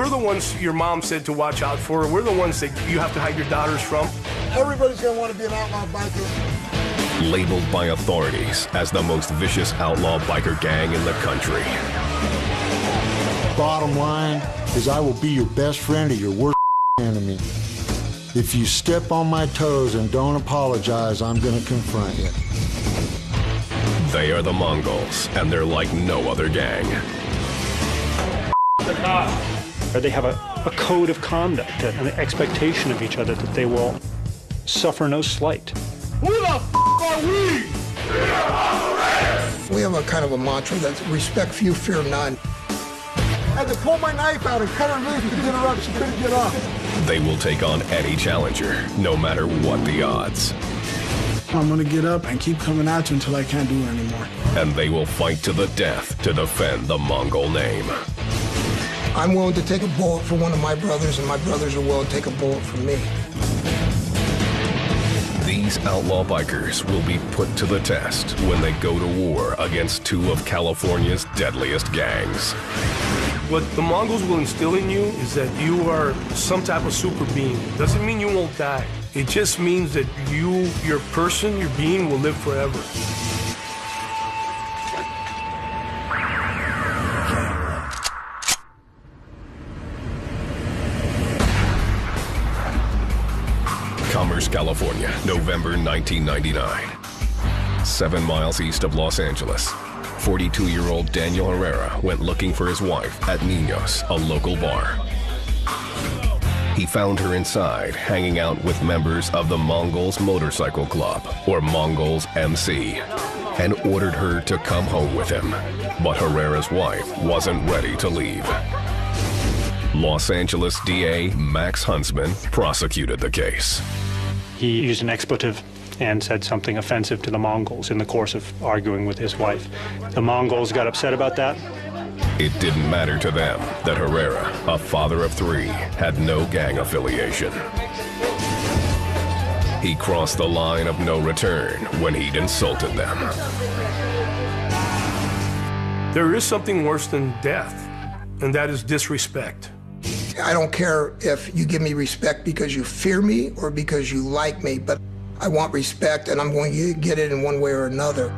We're the ones your mom said to watch out for. We're the ones that you have to hide your daughters from. Everybody's gonna want to be an outlaw biker. Labeled by authorities as the most vicious outlaw biker gang in the country. Bottom line is I will be your best friend or your worst enemy. If you step on my toes and don't apologize, I'm gonna confront you. They are the Mongols, and they're like no other gang. They have a code of conduct, an expectation of each other that they will suffer no slight. Who the f are we? We have a kind of a mantra that's respect few, fear none. I had to pull my knife out and cut her loose to get her up. She couldn't get up. They will take on any challenger, no matter what the odds. I'm gonna get up and keep coming at you until I can't do it anymore. And they will fight to the death to defend the Mongol name. I'm willing to take a bullet for one of my brothers, and my brothers are willing to take a bullet for me. These outlaw bikers will be put to the test when they go to war against two of California's deadliest gangs. What the Mongols will instill in you is that you are some type of super being. Doesn't mean you won't die. It just means that you, your person, your being will live forever. Commerce, California, November 1999. 7 miles east of Los Angeles, 42-year-old Daniel Herrera went looking for his wife at Niños, a local bar. He found her inside, hanging out with members of the Mongols Motorcycle Club, or Mongols MC, and ordered her to come home with him. But Herrera's wife wasn't ready to leave. Los Angeles DA Max Huntsman prosecuted the case. He used an expletive and said something offensive to the Mongols in the course of arguing with his wife. The Mongols got upset about that. It didn't matter to them that Herrera, a father of 3, had no gang affiliation. He crossed the line of no return when he'd insulted them. There is something worse than death, and that is disrespect. I don't care if you give me respect because you fear me or because you like me, but I want respect, and I'm going to get it in one way or another.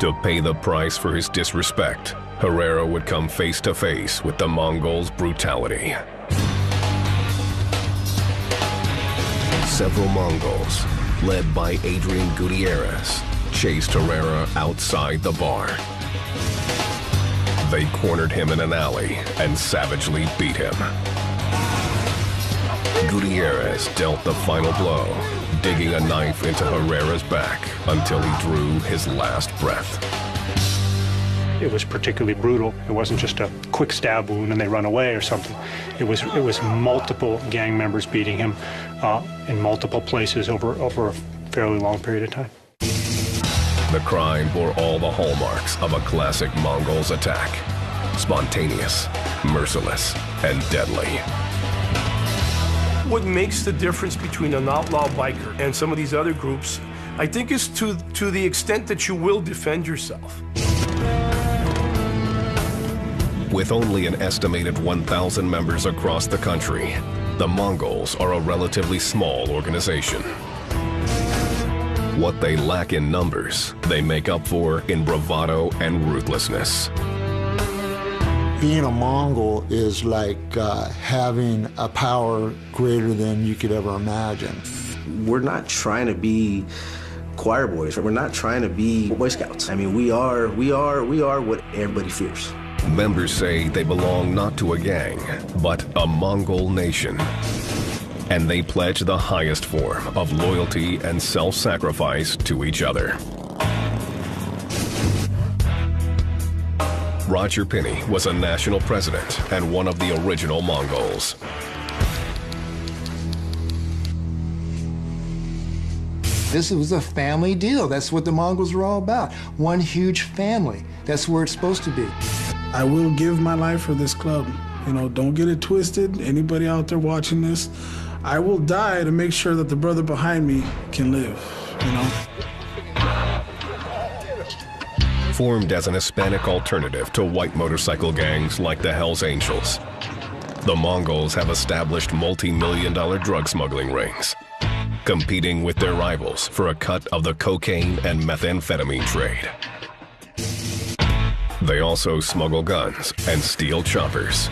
To pay the price for his disrespect, Herrera would come face to face with the Mongols' brutality. Several Mongols, led by Adrian Gutierrez, chased Herrera outside the bar. They cornered him in an alley and savagely beat him. Gutierrez dealt the final blow, digging a knife into Herrera's back until he drew his last breath. It was particularly brutal. It wasn't just a quick stab wound and they run away or something. It was multiple gang members beating him in multiple places over a fairly long period of time. The crime bore all the hallmarks of a classic Mongols attack. Spontaneous, merciless, and deadly. What makes the difference between an outlaw biker and some of these other groups, I think, is to the extent that you will defend yourself. With only an estimated 1,000 members across the country, the Mongols are a relatively small organization. What they lack in numbers, they make up for in bravado and ruthlessness. Being a Mongol is like having a power greater than you could ever imagine. We're not trying to be choir boys. We're not trying to be Boy Scouts. I mean, we are what everybody fears. Members say they belong not to a gang, but a Mongol nation. And they pledge the highest form of loyalty and self-sacrifice to each other. Roger Pinney was a national president and one of the original Mongols. This was a family deal. That's what the Mongols were all about. One huge family. That's where it's supposed to be. I will give my life for this club. You know, don't get it twisted. Anybody out there watching this, I will die to make sure that the brother behind me can live, you know? Formed as an Hispanic alternative to white motorcycle gangs like the Hells Angels, the Mongols have established multi-million-dollar drug smuggling rings, competing with their rivals for a cut of the cocaine and methamphetamine trade. They also smuggle guns and steal choppers.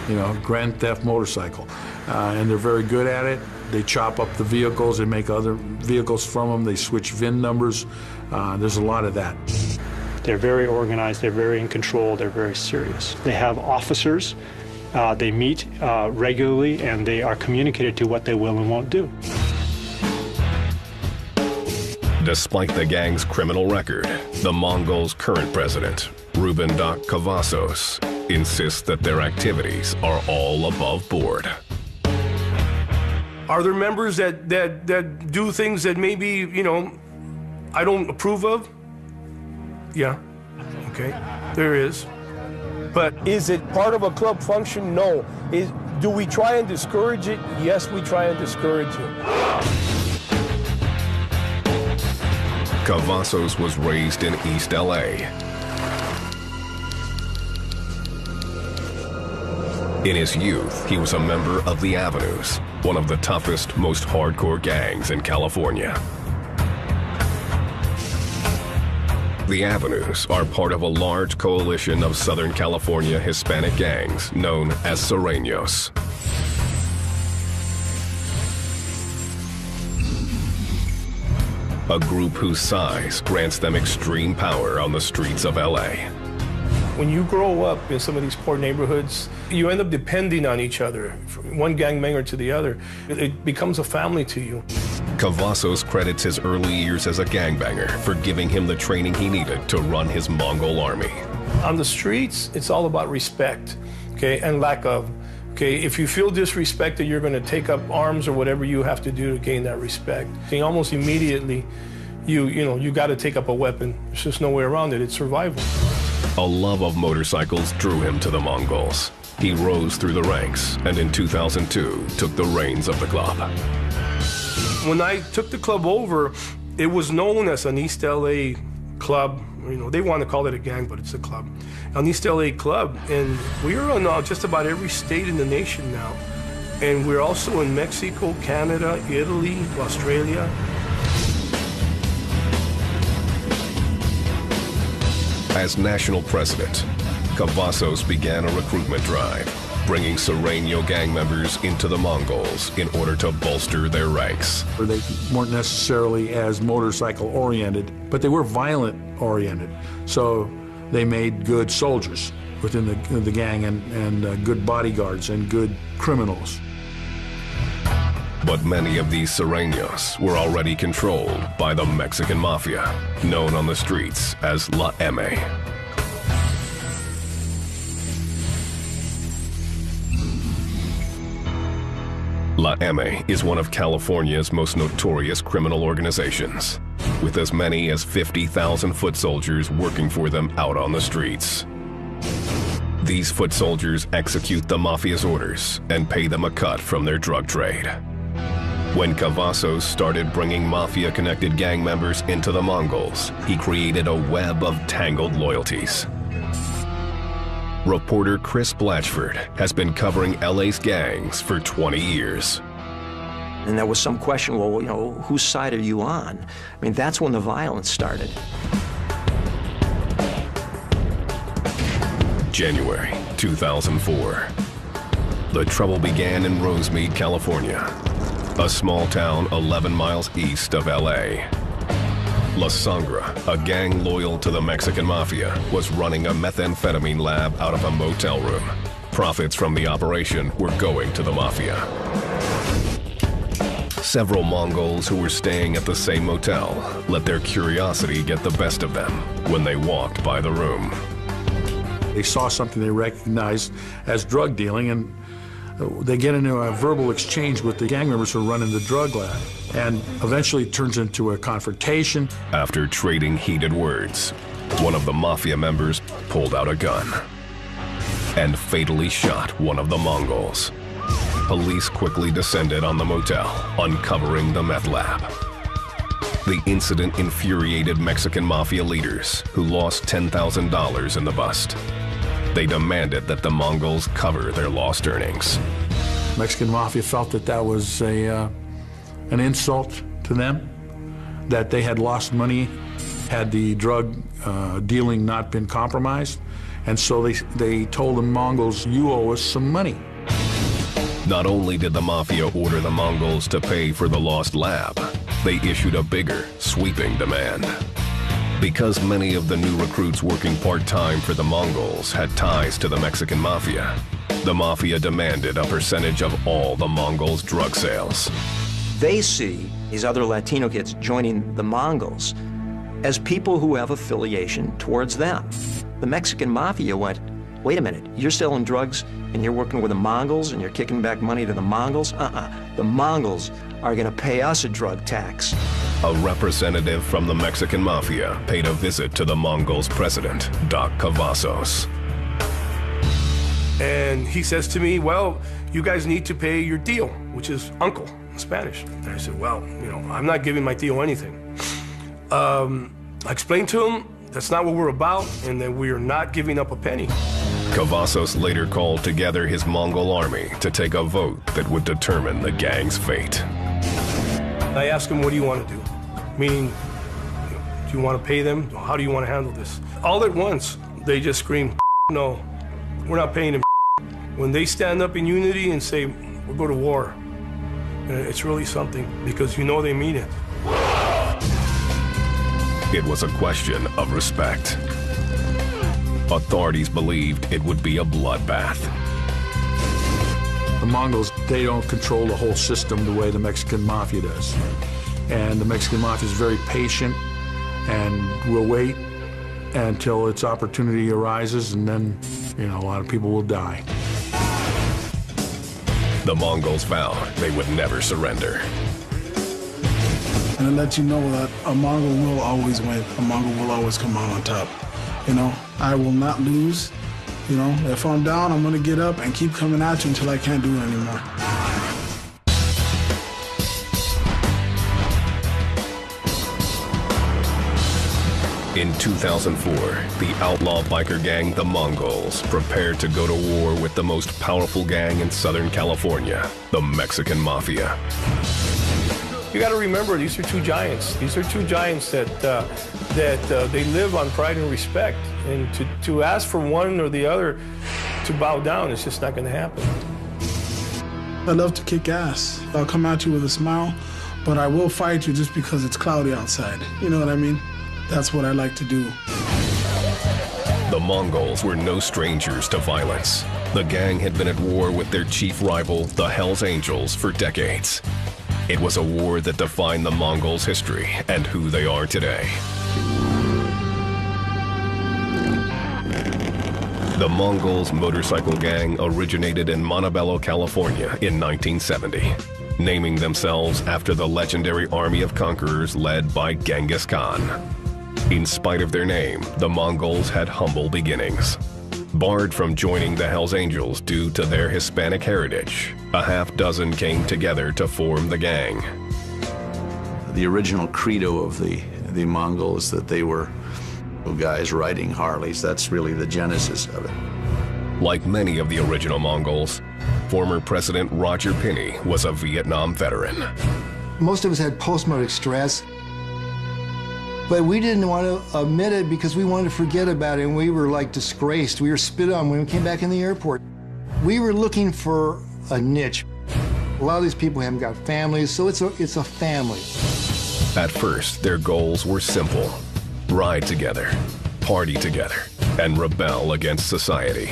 You know, grand theft motorcycle. And they're very good at it. They chop up the vehicles, they make other vehicles from them, they switch VIN numbers. There's a lot of that. They're very organized, they're very in control, they're very serious. They have officers, they meet regularly, and they are communicated to what they will and won't do. Despite the gang's criminal record, the Mongols' current president, Ruben Doc Cavazos, insists that their activities are all above board. Are there members that do things that maybe, you know, I don't approve of? Yeah, okay, there is. But is it part of a club function? No. Do we try and discourage it? Yes, we try and discourage it. Cavazos was raised in East LA. In his youth, he was a member of the Avenues, one of the toughest, most hardcore gangs in California. The Avenues are part of a large coalition of Southern California Hispanic gangs known as Sureños. A group whose size grants them extreme power on the streets of LA. When you grow up in some of these poor neighborhoods, you end up depending on each other, from one gangbanger to the other. It becomes a family to you. Cavazos credits his early years as a gangbanger for giving him the training he needed to run his Mongol army. On the streets, it's all about respect, okay, and lack of. Okay, if you feel disrespected, you're going to take up arms or whatever you have to do to gain that respect. And almost immediately, you got to take up a weapon. There's just no way around it. It's survival. A love of motorcycles drew him to the Mongols. He rose through the ranks and in 2002 took the reins of the club. When I took the club over, it was known as an East LA club. You know, they want to call it a gang, but it's a club. An East LA club, and we're in just about every state in the nation now. And we're also in Mexico, Canada, Italy, Australia. As national president, Cavazos began a recruitment drive, bringing Sureño gang members into the Mongols in order to bolster their ranks. They weren't necessarily as motorcycle-oriented, but they were violent-oriented. So they made good soldiers within the gang and good bodyguards and good criminals. But many of these Sureños were already controlled by the Mexican mafia, known on the streets as La M. La M is one of California's most notorious criminal organizations, with as many as 50,000 foot soldiers working for them out on the streets. These foot soldiers execute the mafia's orders and pay them a cut from their drug trade. When Cavazos started bringing mafia-connected gang members into the Mongols, he created a web of tangled loyalties. Reporter Chris Blatchford has been covering LA's gangs for 20 years. And there was some question, well, you know, whose side are you on? I mean, that's when the violence started. January 2004. The trouble began in Rosemead, California, a small town 11 miles east of LA. La Sangra, a gang loyal to the Mexican mafia, was running a methamphetamine lab out of a motel room. Profits from the operation were going to the mafia. Several Mongols who were staying at the same motel let their curiosity get the best of them when they walked by the room. They saw something they recognized as drug dealing, and they get into a verbal exchange with the gang members who are running the drug lab, and eventually it turns into a confrontation. After trading heated words, one of the mafia members pulled out a gun and fatally shot one of the Mongols. Police quickly descended on the motel, uncovering the meth lab. The incident infuriated Mexican mafia leaders, who lost $10,000 in the bust. They demanded that the Mongols cover their lost earnings. Mexican Mafia felt that that was an insult to them, that they had lost money had the drug dealing not been compromised. And so they told the Mongols, you owe us some money. Not only did the Mafia order the Mongols to pay for the lost lab, they issued a bigger, sweeping demand. Because many of the new recruits working part-time for the Mongols had ties to the Mexican Mafia, the Mafia demanded a percentage of all the Mongols' drug sales. They see these other Latino kids joining the Mongols as people who have affiliation towards them. The Mexican Mafia went, wait a minute, you're selling drugs and you're working with the Mongols and you're kicking back money to the Mongols? The Mongols are gonna pay us a drug tax. A representative from the Mexican Mafia paid a visit to the Mongols' president, Doc Cavazos. And he says to me, well, you guys need to pay your tío, which is uncle in Spanish. And I said, well, I'm not giving my tío anything. I explained to him that's not what we're about and that we are not giving up a penny. Cavazos later called together his Mongol army to take a vote that would determine the gang's fate. I asked him, what do you want to do? Meaning, do you want to pay them? How do you want to handle this? All at once, they just screamed, no, we're not paying them. When they stand up in unity and say, we'll go to war, it's really something because they mean it. It was a question of respect. Authorities believed it would be a bloodbath. The Mongols, they don't control the whole system the way the Mexican Mafia does. And the Mexican Mafia is very patient and will wait until its opportunity arises, and then, a lot of people will die. The Mongols vowed they would never surrender. And it lets you know that a Mongol will always win. A Mongol will always come out on top. I will not lose. If I'm down, I'm gonna get up and keep coming at you until I can't do it anymore. In 2004, the outlaw biker gang, the Mongols, prepared to go to war with the most powerful gang in Southern California, the Mexican Mafia. You got to remember, these are two giants. These are two giants that they live on pride and respect. And to ask for one or the other to bow down, it's just not going to happen. I love to kick ass. I'll come at you with a smile, but I will fight you just because it's cloudy outside. You know what I mean? That's what I like to do. The Mongols were no strangers to violence. The gang had been at war with their chief rival, the Hells Angels, for decades. It was a war that defined the Mongols' history and who they are today. The Mongols motorcycle gang originated in Montebello, California in 1970, naming themselves after the legendary army of conquerors led by Genghis Khan. In spite of their name, the Mongols had humble beginnings. Barred from joining the Hells Angels due to their Hispanic heritage, a half dozen came together to form the gang. The original credo of the Mongols is that they were guys riding Harleys. That's really the genesis of it. Like many of the original Mongols, former President Roger Pinney was a Vietnam veteran. Most of us had post-traumatic stress, but we didn't want to admit it because we wanted to forget about it, and we were like disgraced. We were spit on when we came back in the airport. We were looking for a niche. A lot of these people haven't got families, so it's a family. At first, their goals were simple: ride together, party together, and rebel against society.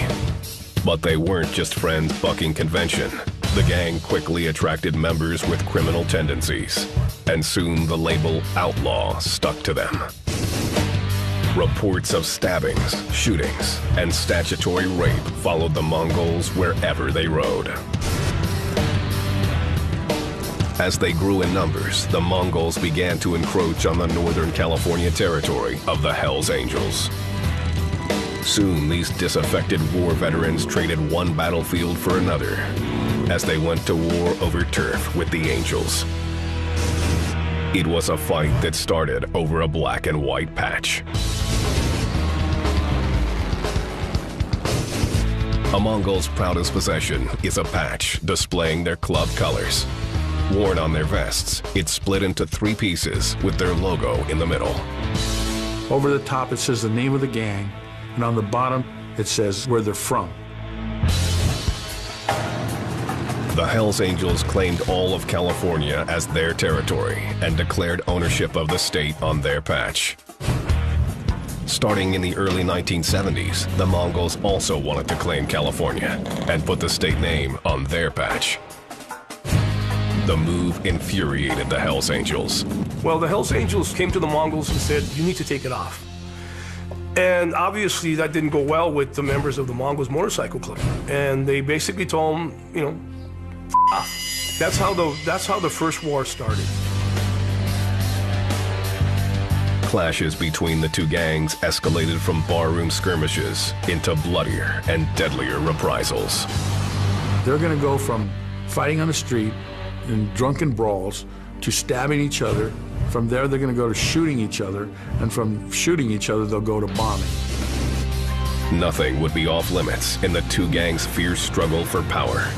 But they weren't just friends bucking convention. The gang quickly attracted members with criminal tendencies, and soon the label Outlaw stuck to them. Reports of stabbings, shootings, and statutory rape followed the Mongols wherever they rode. As they grew in numbers, the Mongols began to encroach on the Northern California territory of the Hells Angels. Soon, these disaffected war veterans traded one battlefield for another as they went to war over turf with the Angels. It was a fight that started over a black and white patch. A Mongol's proudest possession is a patch displaying their club colors. Worn on their vests, it's split into 3 pieces with their logo in the middle. Over the top, it says the name of the gang, and on the bottom, it says where they're from. The Hells Angels claimed all of California as their territory and declared ownership of the state on their patch. Starting in the early 1970s, the Mongols also wanted to claim California and put the state name on their patch. The move infuriated the Hells Angels. Well, the Hells Angels came to the Mongols and said, you need to take it off. And obviously that didn't go well with the members of the Mongols Motorcycle Club. And they basically told them, you know, off. That's how the first war started. Clashes between the 2 gangs escalated from barroom skirmishes into bloodier and deadlier reprisals. They're going to go from fighting on the street in drunken brawls to stabbing each other. From there, they're going to go to shooting each other, and from shooting each other, they'll go to bombing. Nothing would be off limits in the 2 gangs' fierce struggle for power.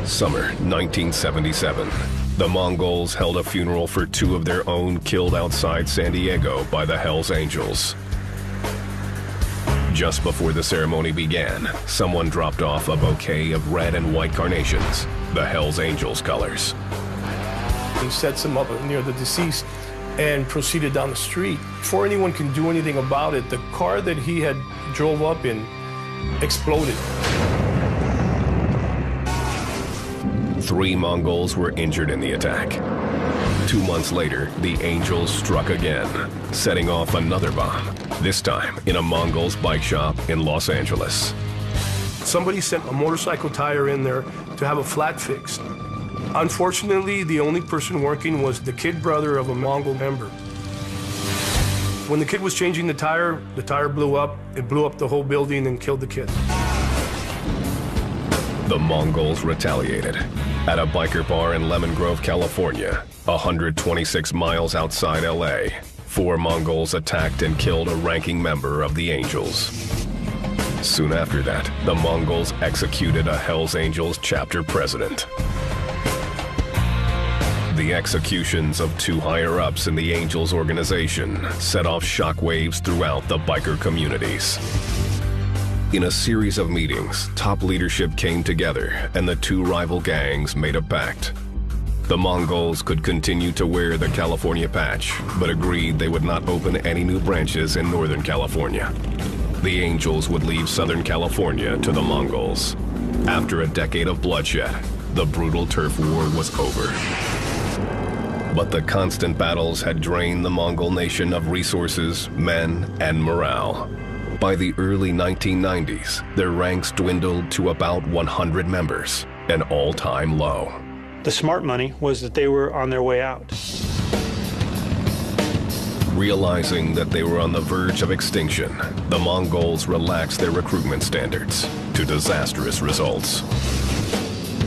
Summer 1977. The Mongols held a funeral for 2 of their own killed outside San Diego by the Hells Angels. Just before the ceremony began, someone dropped off a bouquet of red and white carnations, the Hells Angels colors. He set some up near the deceased and proceeded down the street. Before anyone can do anything about it, the car that he had drove up in exploded. 3 Mongols were injured in the attack. 2 months later, the Angels struck again, setting off another bomb, this time in a Mongol's bike shop in Los Angeles. Somebody sent a motorcycle tire in there to have a flat fixed. Unfortunately, the only person working was the kid brother of a Mongol member. When the kid was changing the tire blew up. It blew up the whole building and killed the kid. The Mongols retaliated. At a biker bar in Lemon Grove, California, 126 miles outside LA, 4 Mongols attacked and killed a ranking member of the Angels. Soon after that, the Mongols executed a Hells Angels chapter president. The executions of 2 higher-ups in the Angels organization set off shockwaves throughout the biker communities. In a series of meetings, top leadership came together and the 2 rival gangs made a pact. The Mongols could continue to wear the California patch, but agreed they would not open any new branches in Northern California. The Angels would leave Southern California to the Mongols. After a decade of bloodshed, the brutal turf war was over. But the constant battles had drained the Mongol nation of resources, men, and morale. By the early 1990s, their ranks dwindled to about 100 members, an all-time low. The smart money was that they were on their way out. Realizing that they were on the verge of extinction, the Mongols relaxed their recruitment standards to disastrous results.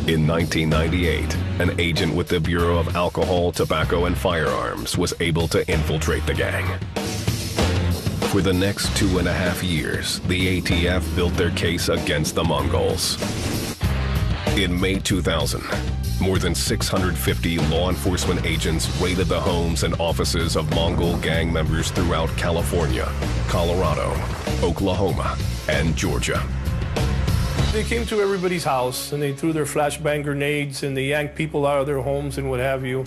In 1998, an agent with the Bureau of Alcohol, Tobacco, and Firearms was able to infiltrate the gang. For the next 2.5 years, the ATF built their case against the Mongols. In May 2000, more than 650 law enforcement agents raided the homes and offices of Mongol gang members throughout California, Colorado, Oklahoma, and Georgia. They came to everybody's house and they threw their flashbang grenades and they yanked people out of their homes and what have you.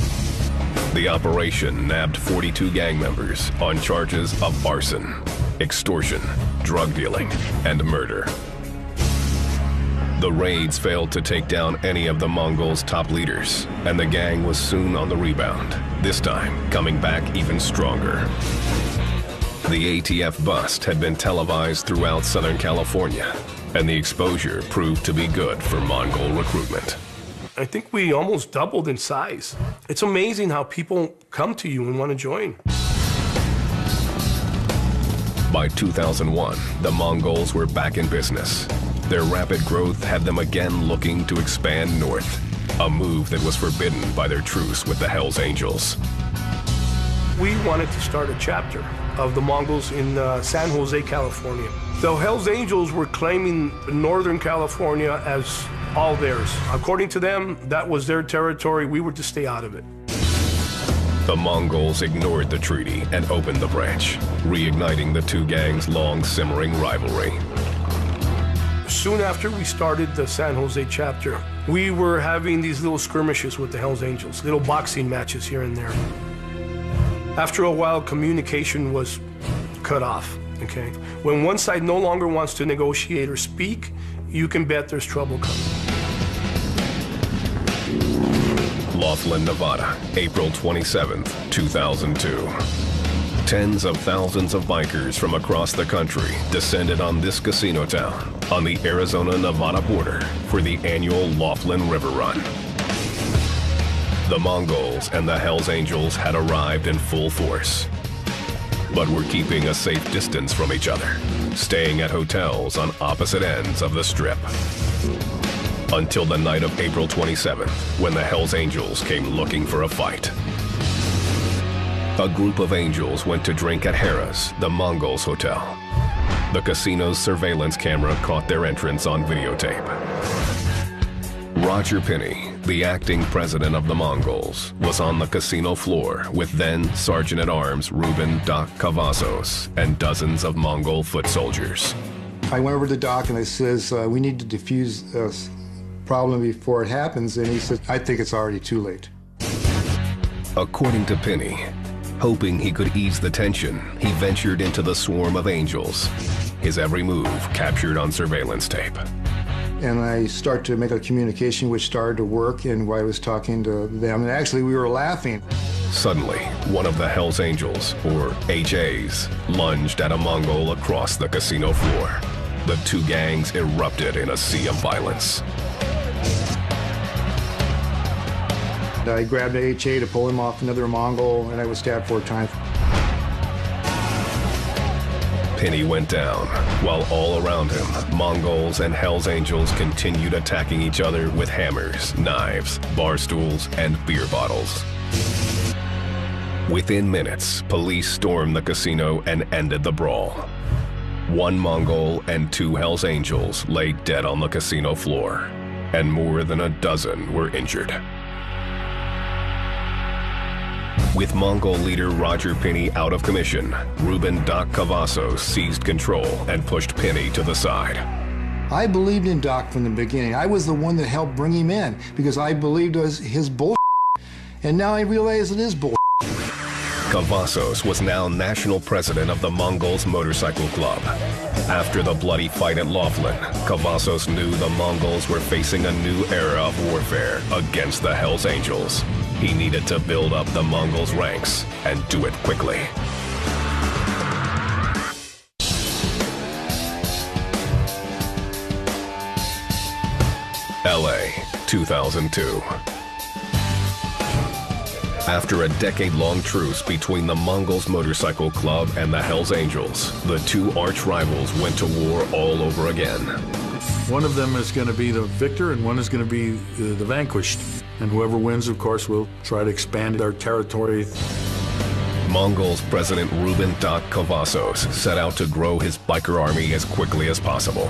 The operation nabbed 42 gang members on charges of arson, extortion, drug dealing, and murder. The raids failed to take down any of the Mongols' top leaders, and the gang was soon on the rebound, this time coming back even stronger. The ATF bust had been televised throughout Southern California, and the exposure proved to be good for Mongol recruitment. I think we almost doubled in size. It's amazing how people come to you and want to join. By 2001, the Mongols were back in business. Their rapid growth had them again looking to expand north, a move that was forbidden by their truce with the Hells Angels. we wanted to start a chapter of the Mongols in San Jose, California. The Hells Angels were claiming Northern California as all theirs. According to them, that was their territory. We were to stay out of it. The Mongols ignored the treaty and opened the branch, reigniting the two gangs' long simmering rivalry. Soon after we started the San Jose chapter, we were having these little skirmishes with the Hells Angels, little boxing matches here and there. After a while, communication was cut off, okay? When one side no longer wants to negotiate or speak, you can bet there's trouble coming. Laughlin, Nevada, April 27th, 2002. Tens of thousands of bikers from across the country descended on this casino town on the Arizona-Nevada border for the annual Laughlin River Run. The Mongols and the Hells Angels had arrived in full force, but were keeping a safe distance from each other, staying at hotels on opposite ends of the Strip. Until the night of April 27th, when the Hells Angels came looking for a fight. A group of angels went to drink at Harrah's, the Mongols hotel. The casino's surveillance camera caught their entrance on videotape. Roger Pinney, the acting president of the Mongols, was on the casino floor with then Sergeant-at-Arms Ruben Doc Cavazos and dozens of Mongol foot soldiers. I went over to Doc and I says, we need to defuse this problem before it happens, and he said, I think it's already too late. According to Pinney, hoping he could ease the tension, he ventured into the swarm of angels, his every move captured on surveillance tape. And I started to make a communication which started to work, and while I was talking to them, and actually we were laughing. Suddenly, one of the Hells Angels, or HAs, lunged at a Mongol across the casino floor. The two gangs erupted in a sea of violence. I grabbed an HA to pull him off another Mongol, and I was stabbed 4 times. Pinney went down, while all around him, Mongols and Hells Angels continued attacking each other with hammers, knives, bar stools, and beer bottles. Within minutes, police stormed the casino and ended the brawl. 1 Mongol and 2 Hells Angels lay dead on the casino floor, and more than a dozen were injured. With Mongol leader Roger Pinney out of commission, Ruben Doc Cavazos seized control and pushed Pinney to the side. I believed in Doc from the beginning. I was the one that helped bring him in because I believed it was his bull. And now I realize it is bull. Cavazos was now national president of the Mongols Motorcycle Club. After the bloody fight at Laughlin, Cavazos knew the Mongols were facing a new era of warfare against the Hells Angels. He needed to build up the Mongols' ranks and do it quickly. LA, 2002. After a decade-long truce between the Mongols Motorcycle Club and the Hells Angels, the two arch rivals went to war all over again. One of them is going to be the victor and one is going to be the vanquished. And whoever wins, of course, will try to expand their territory. Mongols President Ruben Doc Cavazos set out to grow his biker army as quickly as possible.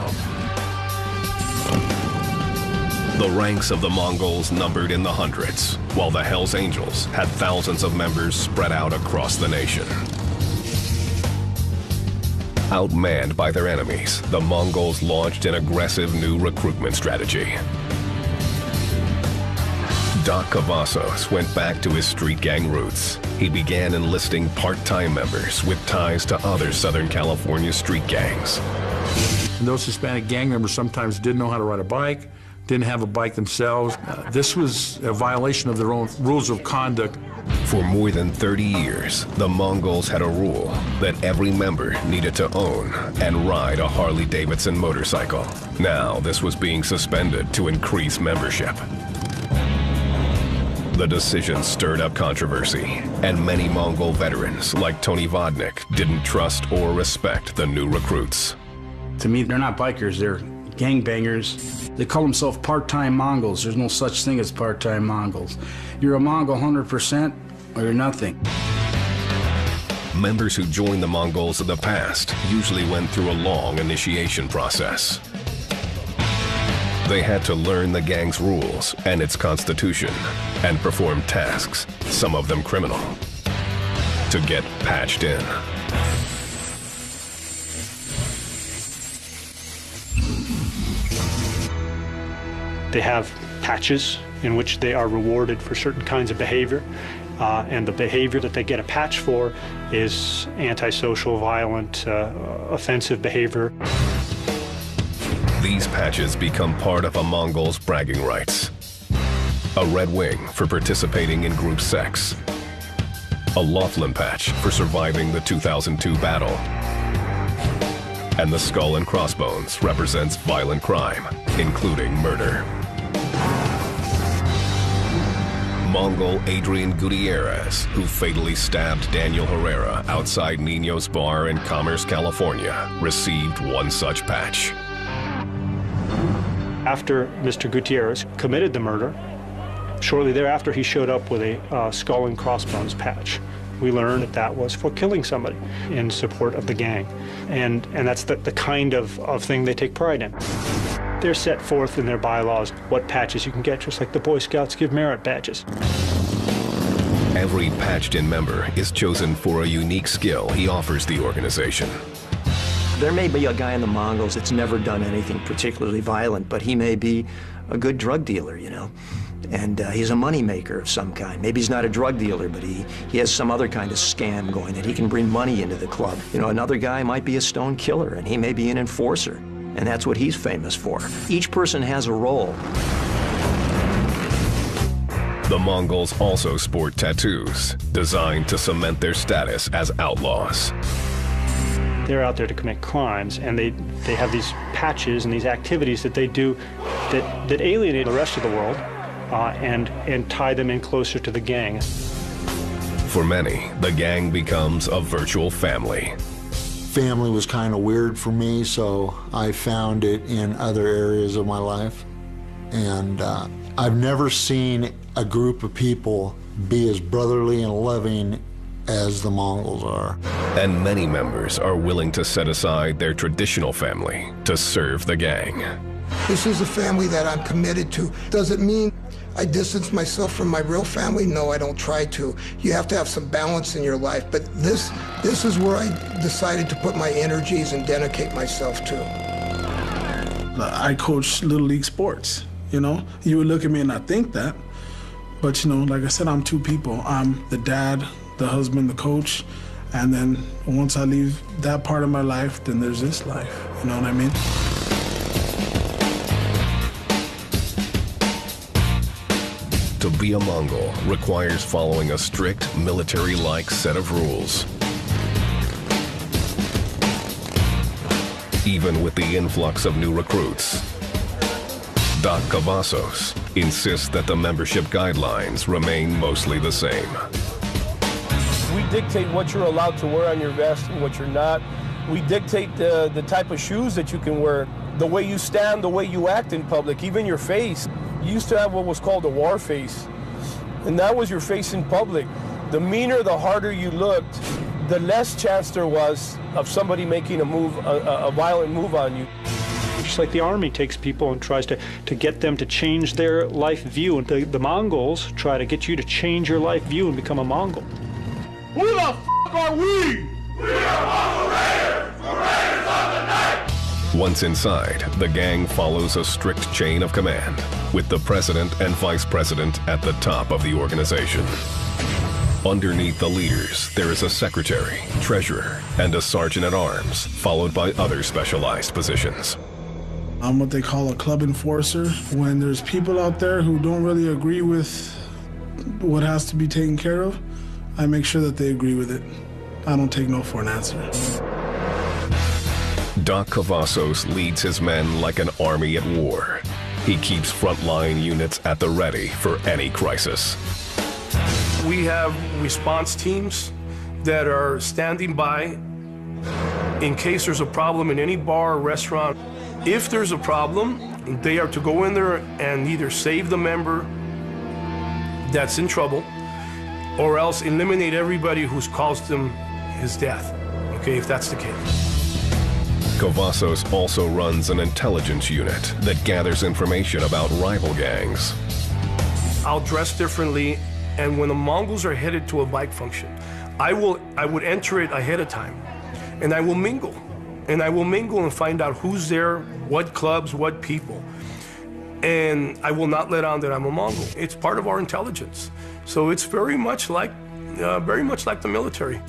The ranks of the Mongols numbered in the hundreds, while the Hells Angels had thousands of members spread out across the nation. Outmanned by their enemies, the Mongols launched an aggressive new recruitment strategy. Doc Cavazos went back to his street gang roots. He began enlisting part-time members with ties to other Southern California street gangs. And those Hispanic gang members sometimes didn't know how to ride a bike, didn't have a bike themselves. This was a violation of their own rules of conduct. For more than 30 years, the Mongols had a rule that every member needed to own and ride a Harley-Davidson motorcycle. Now, this was being suspended to increase membership. The decision stirred up controversy, and many Mongol veterans, like Tony Vodnik, didn't trust or respect the new recruits. To me, they're not bikers, they're gangbangers. They call themselves part-time Mongols. There's no such thing as part-time Mongols. You're a Mongol 100% or you're nothing. Members who joined the Mongols of the past usually went through a long initiation process. They had to learn the gang's rules and its constitution and perform tasks, some of them criminal, to get patched in. They have patches in which they are rewarded for certain kinds of behavior. And the behavior that they get a patch for is antisocial, violent, offensive behavior. These patches become part of a Mongol's bragging rights. A red wing for participating in group sex. A Laughlin patch for surviving the 2002 battle. And the skull and crossbones represents violent crime, including murder. Mongol Adrian Gutierrez, who fatally stabbed Daniel Herrera outside Nino's bar in Commerce, California, received one such patch. After Mr. Gutierrez committed the murder, shortly thereafter he showed up with a skull and crossbones patch. We learned that that was for killing somebody in support of the gang. And that's the kind of thing they take pride in. They're set forth in their bylaws what patches you can get, just like the Boy Scouts give merit badges. Every patched-in member is chosen for a unique skill he offers the organization. There may be a guy in the Mongols that's never done anything particularly violent, but he may be a good drug dealer, you know. And he's a money maker of some kind. Maybe he's not a drug dealer, but he has some other kind of scam going that he can bring money into the club. You know, another guy might be a stone killer, and he may be an enforcer, and that's what he's famous for. Each person has a role. The Mongols also sport tattoos, designed to cement their status as outlaws. They're out there to commit crimes, and they have these patches and these activities that they do that alienate the rest of the world and tie them in closer to the gang. For many, the gang becomes a virtual family. Family was kind of weird for me, so I found it in other areas of my life. And I've never seen a group of people be as brotherly and loving as the Mongols are. And many members are willing to set aside their traditional family to serve the gang. This is a family that I'm committed to. Does it mean I distance myself from my real family? No, I don't try to. You have to have some balance in your life, but this is where I decided to put my energies and dedicate myself to. I coach Little League sports, you know? You would look at me and not think that, but you know, like I said, I'm two people. I'm the dad, the husband, the coach, and then once I leave that part of my life, then there's this life, you know what I mean? To be a Mongol requires following a strict military-like set of rules. Even with the influx of new recruits, Doc Cavazos insists that the membership guidelines remain mostly the same. We dictate what you're allowed to wear on your vest and what you're not. We dictate the type of shoes that you can wear, the way you stand, the way you act in public, even your face. You used to have what was called a war face, and that was your face in public. The meaner, the harder you looked, the less chance there was of somebody making a move, a violent move on you. Just like the Army takes people and tries to get them to change their life view, and the Mongols try to get you to change your life view and become a Mongol. Who the f*** are we? We are Mongol Raiders, the Raiders of the Night! Once inside, the gang follows a strict chain of command, with the president and vice president at the top of the organization. Underneath the leaders, there is a secretary, treasurer, and a sergeant-at-arms, followed by other specialized positions. I'm what they call a club enforcer. When there's people out there who don't really agree with what has to be taken care of, I make sure that they agree with it. I don't take no for an answer. Doc Cavazos leads his men like an army at war. He keeps frontline units at the ready for any crisis. We have response teams that are standing by in case there's a problem in any bar or restaurant. If there's a problem, they are to go in there and either save the member that's in trouble or else eliminate everybody who's caused them his death, okay, if that's the case. Cavazos also runs an intelligence unit that gathers information about rival gangs. I'll dress differently, and when the Mongols are headed to a bike function, I would enter it ahead of time, and I will mingle. And I will mingle and find out who's there, what clubs, what people. And I will not let on that I'm a Mongol. It's part of our intelligence. So it's very much like the military.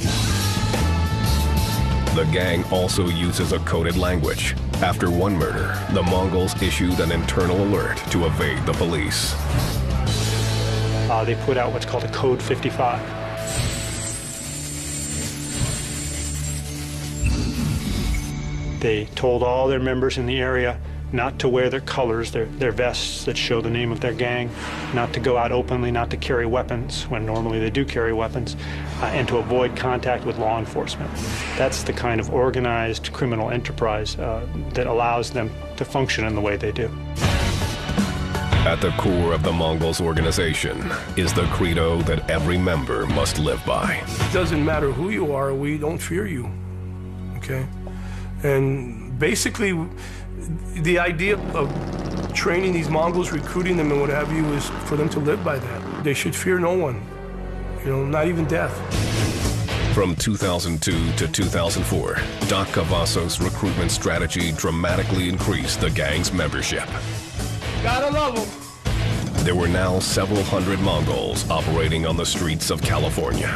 The gang also uses a coded language. After one murder, the Mongols issued an internal alert to evade the police. They put out what's called a Code 55. They told all their members in the area not to wear their colors, their vests that show the name of their gang, not to go out openly, not to carry weapons when normally they do carry weapons, and to avoid contact with law enforcement. That's the kind of organized criminal enterprise that allows them to function in the way they do. At the core of the Mongols organization is the credo that every member must live by. It doesn't matter who you are, we don't fear you, okay? And basically, the idea of training these Mongols, recruiting them and what have you, is for them to live by that. They should fear no one, not even death. From 2002 to 2004, Doc Cavazos' recruitment strategy dramatically increased the gang's membership. Gotta love them. There were now several hundred Mongols operating on the streets of California.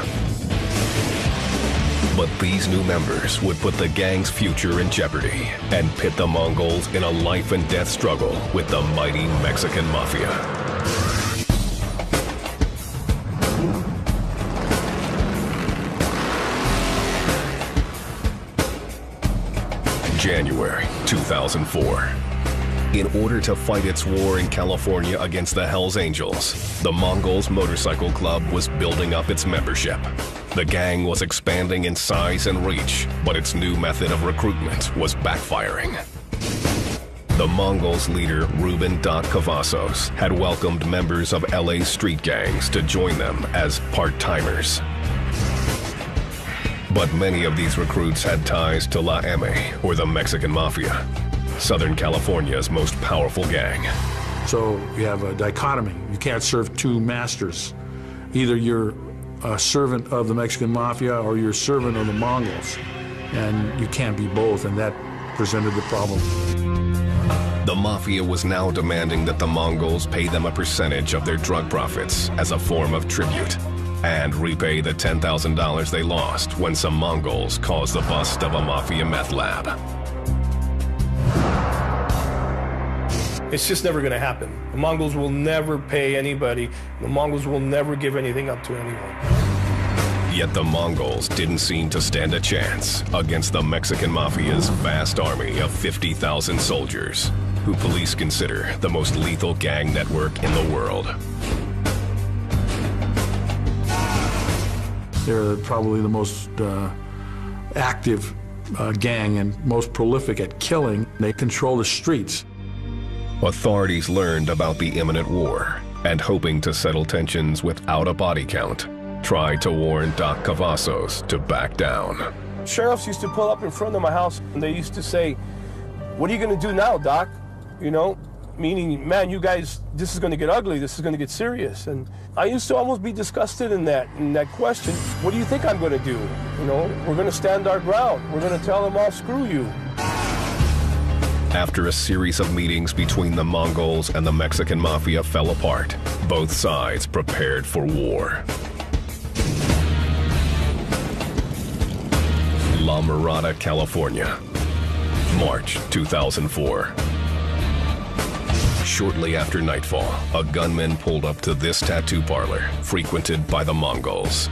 But these new members would put the gang's future in jeopardy and pit the Mongols in a life and death struggle with the mighty Mexican Mafia. January 2004. In order to fight its war in California against the Hells Angels, the Mongols Motorcycle Club was building up its membership. The gang was expanding in size and reach, but its new method of recruitment was backfiring. The Mongols' leader, Ruben Doc Cavazos, had welcomed members of LA's street gangs to join them as part-timers. But many of these recruits had ties to La M, or the Mexican Mafia, Southern California's most powerful gang. So you have a dichotomy. You can't serve two masters. Either you're a servant of the Mexican Mafia or you're a servant of the Mongols. And you can't be both, and that presented the problem. The Mafia was now demanding that the Mongols pay them a percentage of their drug profits as a form of tribute, and repay the $10,000 they lost when some Mongols caused the bust of a Mafia meth lab. It's just never going to happen. The Mongols will never pay anybody. The Mongols will never give anything up to anyone. Yet the Mongols didn't seem to stand a chance against the Mexican Mafia's vast army of 50,000 soldiers, who police consider the most lethal gang network in the world. They're probably the most active gang and most prolific at killing. They control the streets. Authorities learned about the imminent war and, hoping to settle tensions without a body count, tried to warn Doc Cavazos to back down. Sheriffs used to pull up in front of my house and they used to say, "What are you going to do now, Doc?" Meaning, man, you guys, this is going to get ugly, this is going to get serious. And I used to almost be disgusted in that question. What do you think I'm going to do? We're going to stand our ground. We're going to tell them all, screw you. After a series of meetings between the Mongols and the Mexican Mafia fell apart, both sides prepared for war. La Mirada, California, March 2004. Shortly after nightfall, a gunman pulled up to this tattoo parlor, frequented by the Mongols.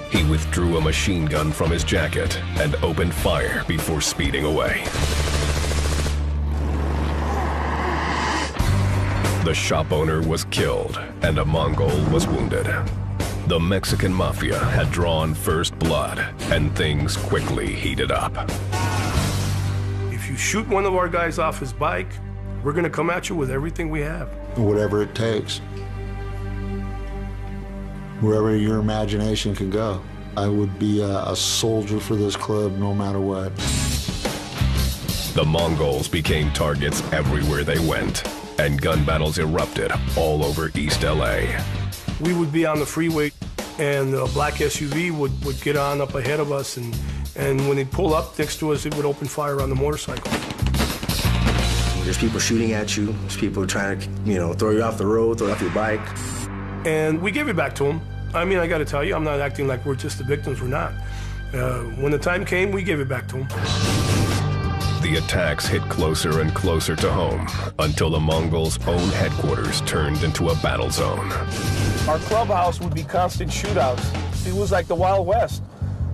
He withdrew a machine gun from his jacket and opened fire before speeding away. The shop owner was killed and a Mongol was wounded. The Mexican Mafia had drawn first blood and things quickly heated up. If you shoot one of our guys off his bike, we're going to come at you with everything we have. Whatever it takes. Wherever your imagination can go. I would be a soldier for this club no matter what. The Mongols became targets everywhere they went, and gun battles erupted all over East LA. We would be on the freeway, and a black SUV would get on up ahead of us, and when they'd pull up next to us, it would open fire on the motorcycle. There's people shooting at you. There's people trying to, throw you off the road, throw you off your bike. And we gave it back to them. I mean, I got to tell you, I'm not acting like we're just the victims. We're not. When the time came, we gave it back to them. The attacks hit closer and closer to home until the Mongols' own headquarters turned into a battle zone. Our clubhouse would be constant shootouts. It was like the Wild West.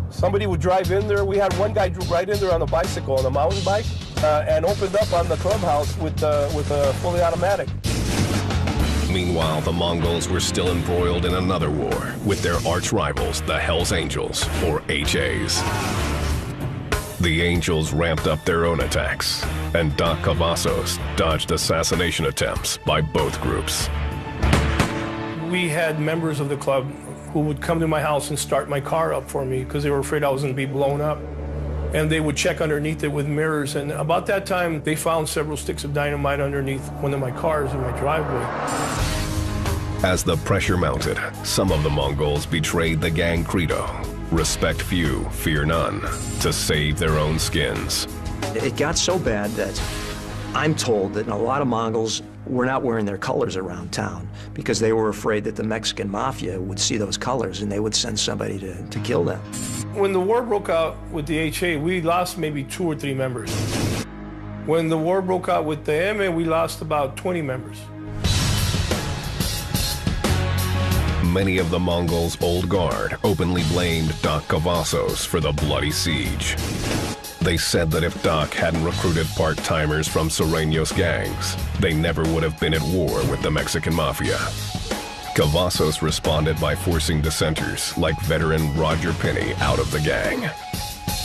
Somebody would drive in there. We had one guy drove right in there on a bicycle, on a mountain bike, and opened up on the clubhouse with a fully automatic. Meanwhile, the Mongols were still embroiled in another war with their arch rivals, the Hells Angels, or HAs. The Angels ramped up their own attacks, and Doc Cavazos dodged assassination attempts by both groups. We had members of the club who would come to my house and start my car up for me because they were afraid I was going to be blown up. And they would check underneath it with mirrors, and about that time, they found several sticks of dynamite underneath one of my cars in my driveway. As the pressure mounted, some of the Mongols betrayed the gang credo, respect few, fear none, to save their own skins. It got so bad that I'm told that a lot of Mongols were not wearing their colors around town because they were afraid that the Mexican mafia would see those colors and they would send somebody to kill them. When the war broke out with the HA, we lost maybe 2 or 3 members. When the war broke out with the M, we lost about 20 members. Many of the Mongols' old guard openly blamed Doc Cavazos for the bloody siege. They said that if Doc hadn't recruited part-timers from Sureños gangs, they never would have been at war with the Mexican mafia. Cavazos responded by forcing dissenters like veteran Roger Penny out of the gang.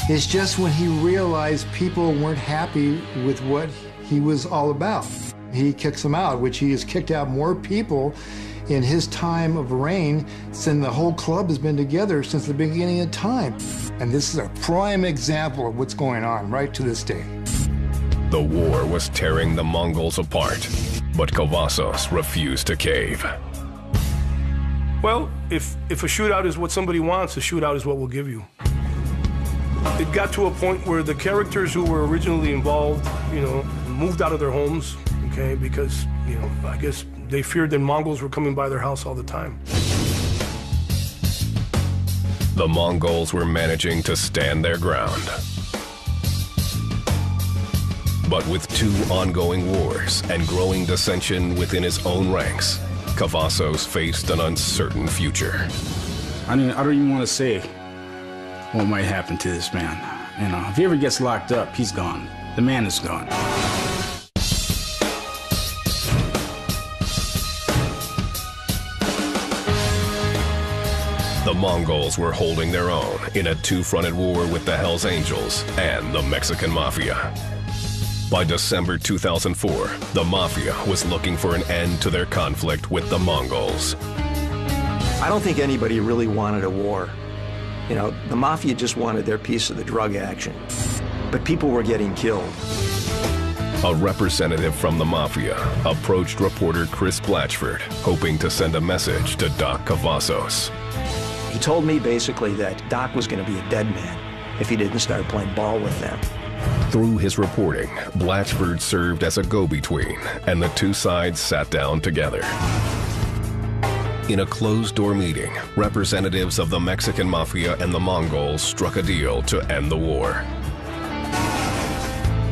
It's just when he realized people weren't happy with what he was all about. He kicks them out, which he has kicked out more people in his time of reign than the whole club has been together since the beginning of time. And this is a prime example of what's going on right to this day. The war was tearing the Mongols apart, but Cavazos refused to cave. Well, if a shootout is what somebody wants, a shootout is what we'll give you. It got to a point where the characters who were originally involved, moved out of their homes, okay, because, I guess they feared that Mongols were coming by their house all the time. The Mongols were managing to stand their ground. But with 2 ongoing wars and growing dissension within his own ranks, Cavazos faced an uncertain future. I don't even want to say what might happen to this man. If he ever gets locked up, he's gone. The man is gone. The Mongols were holding their own in a 2-fronted war with the Hells Angels and the Mexican Mafia. By December 2004, the Mafia was looking for an end to their conflict with the Mongols. I don't think anybody really wanted a war. The Mafia just wanted their piece of the drug action. But people were getting killed. A representative from the Mafia approached reporter Chris Blatchford, hoping to send a message to Doc Cavazos. He told me basically that Doc was going to be a dead man if he didn't start playing ball with them. Through his reporting, Blatchford served as a go-between, and the 2 sides sat down together. In a closed-door meeting, representatives of the Mexican Mafia and the Mongols struck a deal to end the war.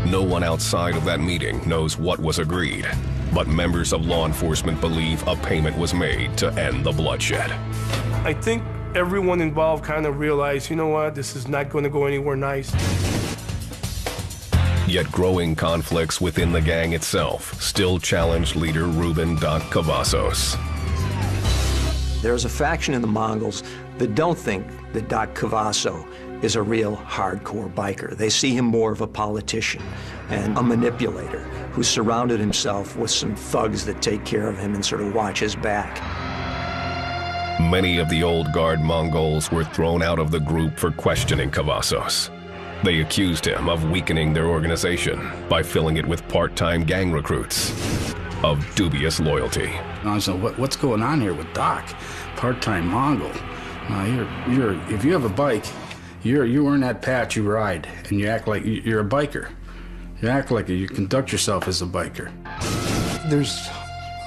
No one outside of that meeting knows what was agreed, but members of law enforcement believe a payment was made to end the bloodshed. I think everyone involved kind of realized, this is not going to go anywhere nice. Yet growing conflicts within the gang itself still challenged leader Ruben Doc Cavazos. There's a faction in the Mongols that don't think that Doc Cavazos is a real hardcore biker. They see him more of a politician and a manipulator who surrounded himself with some thugs that take care of him and sort of watch his back. Many of the old guard Mongols were thrown out of the group for questioning Cavazos. They accused him of weakening their organization by filling it with part-time gang recruits of dubious loyalty. So what's going on here with Doc? Part-time Mongol. If you have a bike, you earn that patch, you ride, and you act like you're a biker. You act like you conduct yourself as a biker. There's,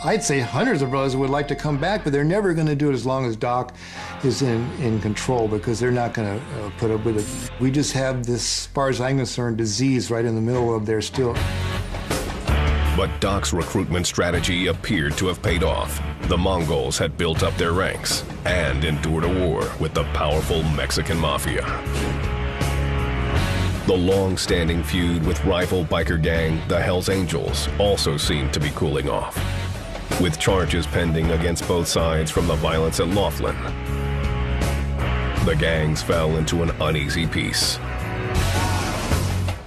I'd say, hundreds of brothers would like to come back, but they're never going to do it as long as Doc is in control, because they're not going to put up with it. We just have this, as far as I'm concerned, disease right in the middle of there still. But Doc's recruitment strategy appeared to have paid off. The Mongols had built up their ranks and endured a war with the powerful Mexican Mafia. The long-standing feud with rival biker gang, the Hells Angels, also seemed to be cooling off, with charges pending against both sides from the violence at Laughlin. The gangs fell into an uneasy peace.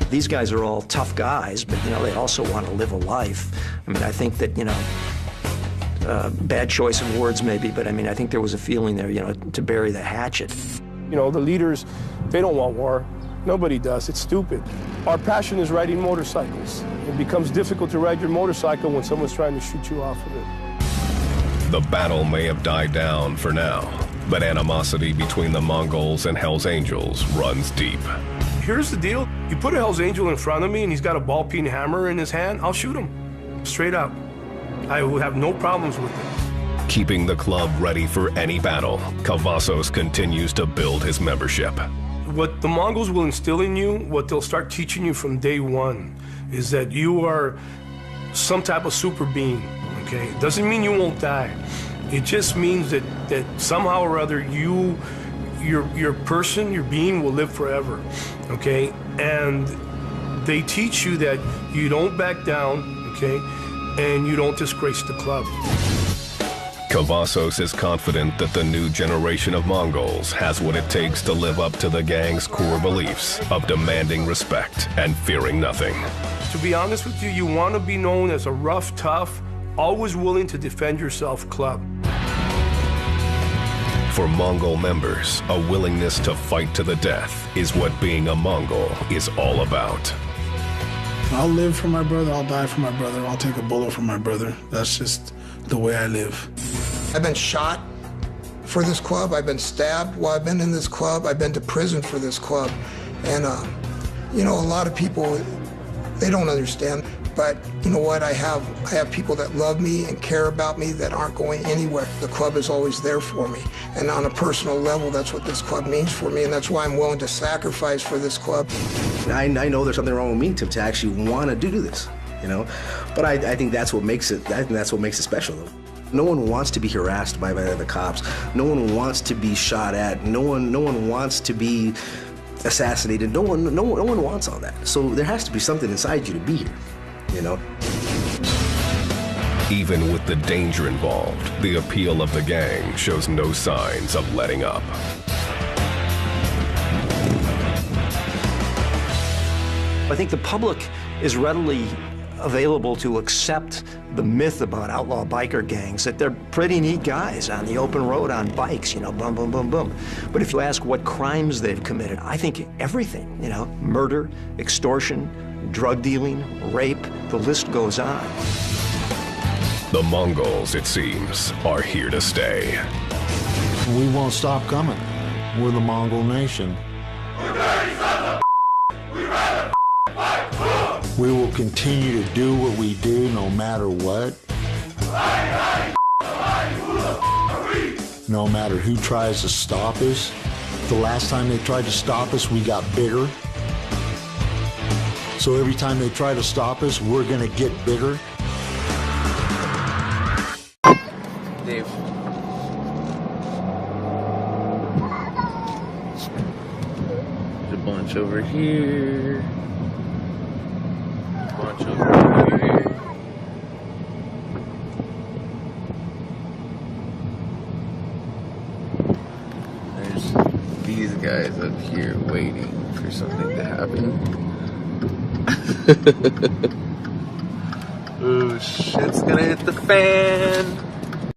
These guys are all tough guys, but, they also want to live a life. I mean, I think that, bad choice of words maybe, but I think there was a feeling there, to bury the hatchet. The leaders, they don't want war. Nobody does. It's stupid. Our passion is riding motorcycles. It becomes difficult to ride your motorcycle when someone's trying to shoot you off of it. The battle may have died down for now, but animosity between the Mongols and Hells Angels runs deep. Here's the deal. You put a Hells Angel in front of me and he's got a ball-peen hammer in his hand, I'll shoot him. Straight up. I will have no problems with it. Keeping the club ready for any battle, Cavazos continues to build his membership. What the Mongols will instill in you, what they'll start teaching you from day one, is that you are some type of super being, okay? It doesn't mean you won't die. It just means that somehow or other your person, your being will live forever, okay? And they teach you that you don't back down, okay? And you don't disgrace the club. Cavazos is confident that the new generation of Mongols has what it takes to live up to the gang's core beliefs of demanding respect and fearing nothing. To be honest with you, you want to be known as a rough, tough, always willing to defend yourself club. For Mongol members, a willingness to fight to the death is what being a Mongol is all about. I'll live for my brother, I'll die for my brother, I'll take a bullet for my brother. That's just the way I live. I've been shot for this club, I've been stabbed while I've been in this club, I've been to prison for this club. And, a lot of people, they don't understand. But you know what, I have people that love me and care about me that aren't going anywhere. The club is always there for me. And on a personal level, that's what this club means for me, and that's why I'm willing to sacrifice for this club. I know there's something wrong with me to actually want to do this, But I think that's what makes it, special, though. No one wants to be harassed by the cops. No one wants to be shot at. No one wants to be assassinated. No one wants all that. So there has to be something inside you to be here. Even with the danger involved, the appeal of the gang shows no signs of letting up. I think the public is readily available to accept the myth about outlaw biker gangs, that they're pretty neat guys on the open road on bikes, boom, boom, boom, boom. But if you ask what crimes they've committed, I think everything, murder, extortion, drug dealing, rape, the list goes on. The Mongols, it seems, are here to stay. We won't stop coming. We're the Mongol nation. We will continue to do what we do no matter what. No matter who tries to stop us. The last time they tried to stop us, we got bigger. So every time they try to stop us, we're gonna get bigger. Dave. There's a bunch over here. A bunch over here. There's these guys up here waiting for something to happen. Oh, shit's gonna hit the fan.